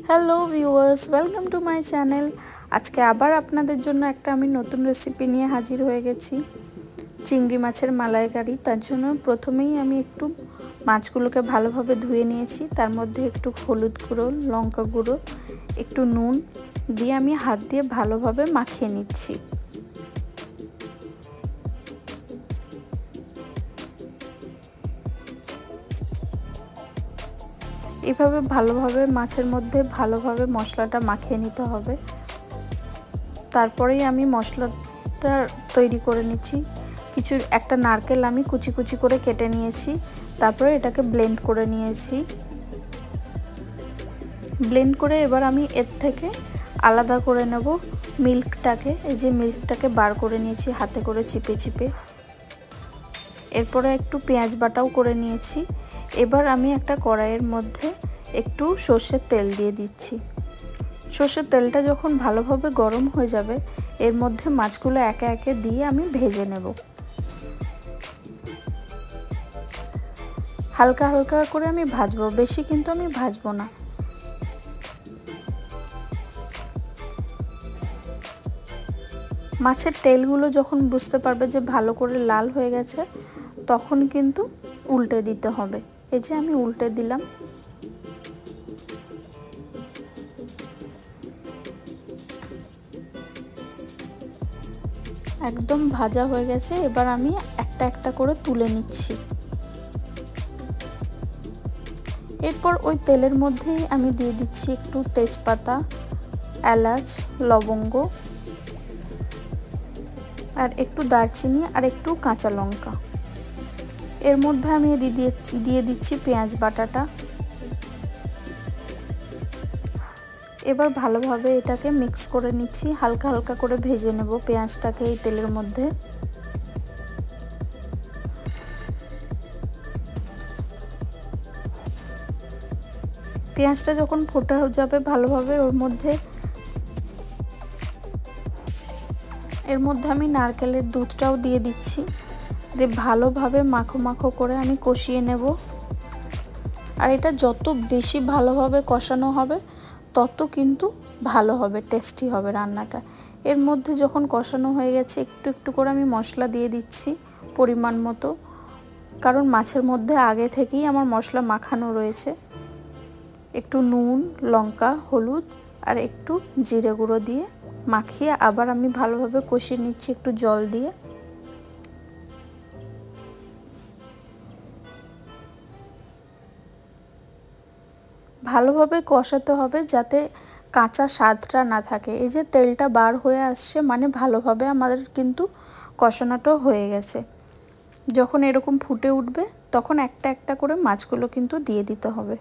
Hello viewers, welcome to my channel. আজকে আবার আপনাদের জন্য একটা আমি নতুন রেসিপি নিয়ে হাজির হয়ে গেছি, চিংড়ি মাছের মালাইকারি। তার জন্য প্রথমেই আমি একটু মাছগুলোকে ভালোভাবে ধুয়ে নিয়েছি। তার মধ্যে একটু হলুদ গুঁড়ো, লঙ্কা গুঁড়ো, একটু নুন দিয়ে আমি হাত দিয়ে ভালোভাবে মাখিয়ে নিচ্ছি। এভাবে ভালোভাবে মাছের মধ্যে ভালোভাবে মশলাটা মাখিয়ে নিতে হবে। তারপরেই আমি মশলাটা তৈরি করে নিচ্ছি। একটা নারকেল আমি কুচি কুচি করে কেটে নিয়েছি, তারপরে এটাকে ব্লেন্ড করে নিয়েছি। ব্লেন্ড করে এবার আমি এর থেকে আলাদা করে নেব মিল্কটাকে। এই যে মিল্কটাকে বার করে নিয়েছি হাতে করে চিপে চিপে। এরপরে একটু পেঁয়াজ বাটাও করে নিয়েছি। এবার আমি একটা কড়াইয়ের মধ্যে একটু সর্ষের তেল দিয়ে দিচ্ছি। সর্ষের তেলটা যখন ভালোভাবে গরম হয়ে যাবে, এর মধ্যে মাছগুলো একে একে দিয়ে আমি ভেজে নেব। হালকা হালকা করে আমি ভাজবো, বেশি কিন্তু আমি ভাজবো না। মাছের তেলগুলো যখন বুঝতে পারবে যে ভালো করে লাল হয়ে গেছে, তখন কিন্তু উল্টে দিতে হবে। এই যে আমি উল্টে দিলাম। একদম ভাজা হয়ে গেছে। এবার আমি একটা একটা করে তুলে নিচ্ছি। এরপর ওই তেলের মধ্যেই আমি দিয়ে দিচ্ছি একটু তেজপাতা, এলাচ, লবঙ্গ আর একটু দারচিনি আর একটু কাঁচা লঙ্কা। এর মধ্যে আমি দিয়ে দিচ্ছি পেঁয়াজ বাটাটা। এবার ভালোভাবে এটাকে মিক্স করে নিচ্ছি। হালকা হালকা করে ভেজে নেব পেঁয়াজটাকে এই তেলের মধ্যে। পেঁয়াজটা যখন ফোটা হয়ে যাবে ভালোভাবে, এর মধ্যে আমি নারকেলের দুধটাও দিয়ে দিচ্ছি। দিয়ে ভালোভাবে মাখো মাখো করে আমি কষিয়ে নেব। আর এটা যত বেশি ভালোভাবে কষানো হবে, তত কিন্তু ভালো হবে, টেস্টি হবে রান্নাটা। এর মধ্যে যখন কষানো হয়ে গেছে, একটু একটু করে আমি মশলা দিয়ে দিচ্ছি পরিমাণ মতো, কারণ মাছের মধ্যে আগে থেকেই আমার মশলা মাখানো রয়েছে। একটু নুন, লঙ্কা, হলুদ আর একটু জিরে গুঁড়ো দিয়ে মাখিয়ে আবার আমি ভালোভাবে কষিয়ে নিচ্ছি একটু জল দিয়ে। ভালোভাবে কষাতে হবে যাতে কাঁচা স্বাদটা না থাকে। এই যে তেলটা বার হয়ে আসছে, মানে ভালোভাবে আমাদের কিন্তু কষানোটা হয়ে গেছে। যখন এরকম ফুটে উঠবে, তখন একটা একটা করে মাছগুলো কিন্তু দিয়ে দিতে হবে।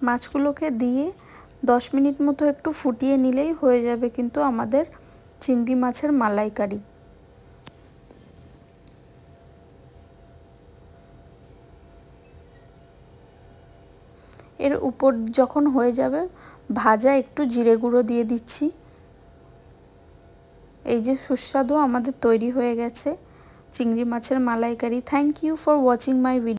মাছগুলোকে দিয়ে 10 মিনিট মতো একটু ফুটিয়ে নিলেই হয়ে যাবে কিন্তু আমাদের চিংড়ি মাছের মালাইকারি। এর উপর যখন হয়ে যাবে, ভাজা একটু জিরে গুঁড়ো দিয়ে দিচ্ছি। এই যে সুস্বাদু আমাদের তৈরি হয়ে গেছে চিংড়ি মাছের malaikari. Thank you for watching my video.